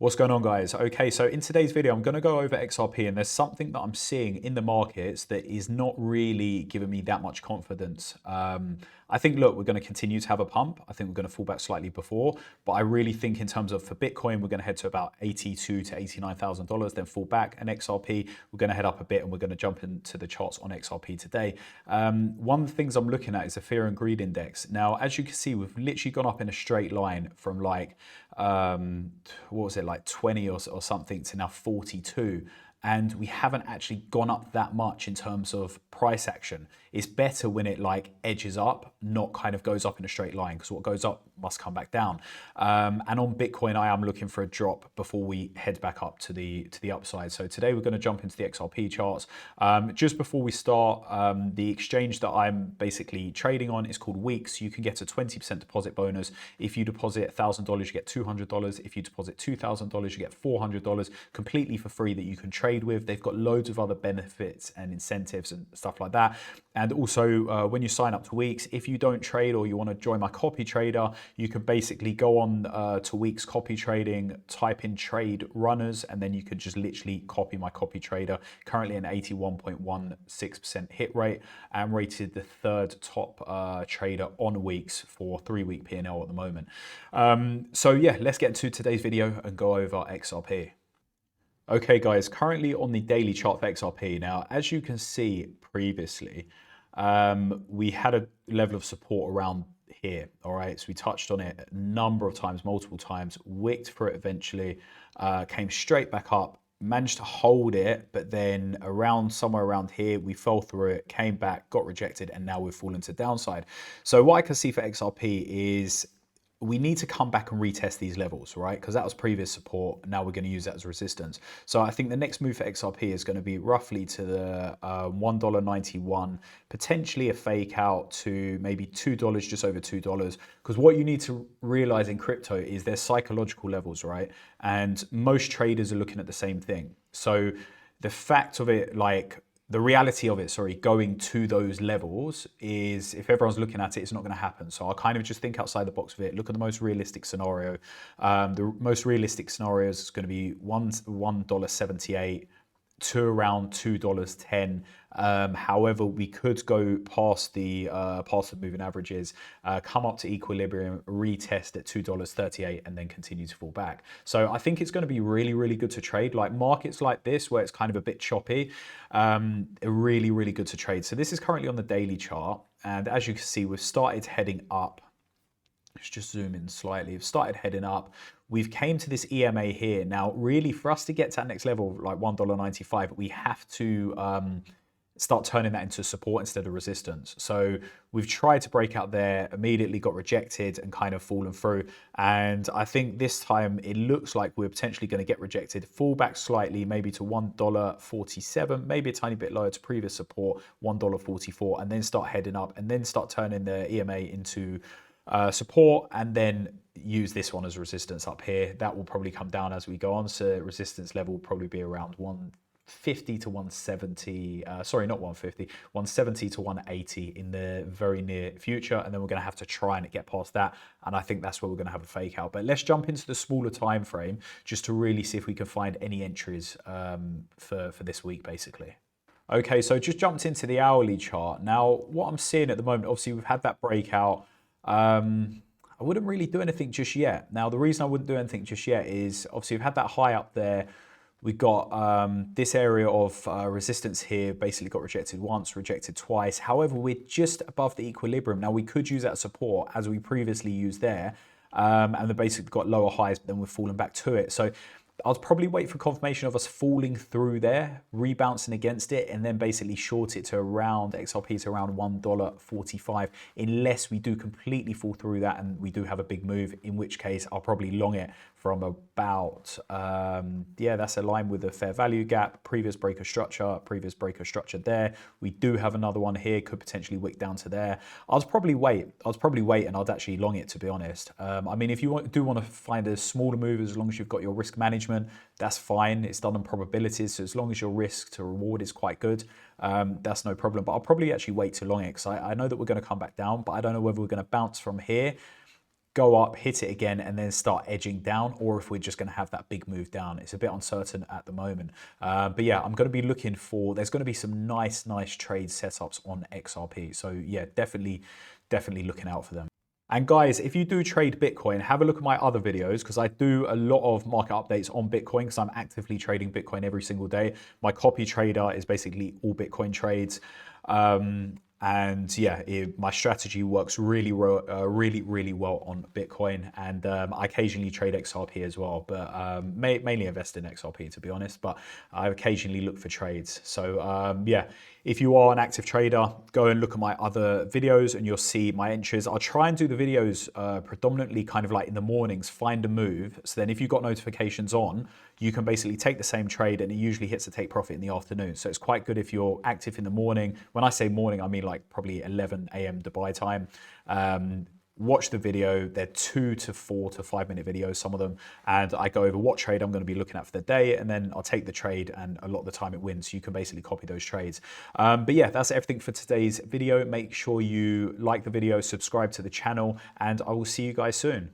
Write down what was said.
What's going on, guys? Okay, so in today's video, I'm going to go over XRP, and there's something that I'm seeing in the markets that is not really giving me that much confidence. I think, look, we're going to continue to have a pump. I think we're going to fall back slightly before, but I really think in terms of for Bitcoin, we're going to head to about $82,000 to $89,000, then fall back. And XRP, we're going to head up a bit, and we're going to jump into the charts on XRP today. One of the things I'm looking at is the fear and greed index. Now, as you can see, we've literally gone up in a straight line from like what was it, like 20 or something to now 42, and we haven't actually gone up that much in terms of price action. It's better when it like edges up, not kind of goes up in a straight line, because what goes up must come back down. And on Bitcoin, I am looking for a drop before we head back up to the upside. So today we're going to jump into the XRP charts. Just before we start, the exchange that I'm basically trading on is called Weex. You can get a 20% deposit bonus. If you deposit $1,000, you get $200. If you deposit $2,000, you get $400 completely for free that you can trade with. They've got loads of other benefits and incentives and stuff like that. And also, when you sign up to Weex, if you don't trade or you want to join my copy trader, you can basically go on to Weex copy trading, type in trade runners, and then you could just literally copy my copy trader. Currently an 81.16% hit rate, and rated the third top trader on Weex for 3-week P&L at the moment. So yeah, let's get into today's video and go over XRP. Okay, guys, currently on the daily chart for XRP. Now, as you can see previously, we had a level of support around here. All right, so we touched on it a number of times, multiple times, wicked for it eventually, came straight back up, managed to hold it, but then somewhere around here, we fell through it, came back, got rejected, and now we've fallen to downside. So what I can see for XRP is we need to come back and retest these levels, right? Because that was previous support. Now we're going to use that as resistance. So I think the next move for XRP is going to be roughly to the $1.91, potentially a fake out to maybe $2, just over $2. Because what you need to realize in crypto is there's psychological levels, right? And most traders are looking at the same thing. So the fact of it, like, the reality of it, going to those levels is, if everyone's looking at it, it's not going to happen. So I'll kind of just think outside the box of it, look at the most realistic scenario. The most realistic scenario is going to be $1.78 to around $2.10. However, we could go past the moving averages, come up to equilibrium, retest at $2.38, and then continue to fall back. So I think it's going to be really, really good to trade. Like markets like this, where it's kind of a bit choppy, are really, really good to trade. So this is currently on the daily chart, and as you can see, we've started heading up. Let's just zoom in slightly. We've started heading up. We've came to this EMA here. Now, really, for us to get to that next level, like $1.95, we have to start turning that into support instead of resistance. So we've tried to break out there, immediately got rejected and kind of fallen through. And I think this time it looks like we're potentially going to get rejected, fall back slightly, maybe to $1.47, maybe a tiny bit lower to previous support, $1.44, and then start heading up and then start turning the EMA into support, and then use this one as resistance up here. That will probably come down as we go on. So resistance level will probably be around 150 to 170, sorry, not 150, 170 to 180 in the very near future. And then we're going to have to try and get past that. And I think that's where we're going to have a fake out. But let's jump into the smaller time frame just to really see if we can find any entries for this week, basically. Okay, so just jumped into the hourly chart. Now, what I'm seeing at the moment, obviously we've had that breakout. I wouldn't really do anything just yet. Now, the reason I wouldn't do anything just yet is obviously we've had that high up there. We've got this area of resistance here, basically got rejected once, rejected twice. However, we're just above the equilibrium. Now, we could use that support as we previously used there. And then basically got lower highs, but then we've fallen back to it. So I'll probably wait for confirmation of us falling through there, rebouncing against it, and then basically short it to around XRP to around $1.45, unless we do completely fall through that and we do have a big move, in which case I'll probably long it from about, yeah, that's aligned with the fair value gap, previous breaker structure there. We do have another one here, could potentially wick down to there. I'll probably wait and I'd actually long it, to be honest. I mean, if you do want to find a smaller move, as long as you've got your risk management, that's fine. It's done on probabilities. So as long as your risk to reward is quite good, that's no problem. But I'll probably actually wait to long it, because I know that we're going to come back down, but I don't know whether we're going to bounce from here go up, hit it again, and then start edging down, or if we're just going to have that big move down. It's a bit uncertain at the moment. But yeah, I'm going to be looking for, there's going to be some nice trade setups on XRP. So yeah, definitely looking out for them. And guys, if you do trade Bitcoin, have a look at my other videos, because I do a lot of market updates on Bitcoin because I'm actively trading Bitcoin every single day. My copy trader is basically all Bitcoin trades. And yeah, my strategy works really well on Bitcoin, and I occasionally trade XRP as well, but mainly invest in XRP, to be honest, but I occasionally look for trades. So yeah, if you are an active trader, go and look at my other videos and you'll see my entries. I'll try and do the videos predominantly kind of like in the mornings, find a move. So then if you've got notifications on, you can basically take the same trade, and it usually hits a take profit in the afternoon. So it's quite good if you're active in the morning. When I say morning, I mean like probably 11 a.m. Dubai time. Watch the video. They're 2 to 4 to 5 minute videos, some of them. And I go over what trade I'm going to be looking at for the day, and then I'll take the trade, and a lot of the time it wins. So you can basically copy those trades. But yeah, that's everything for today's video. Make sure you like the video, subscribe to the channel, and I will see you guys soon.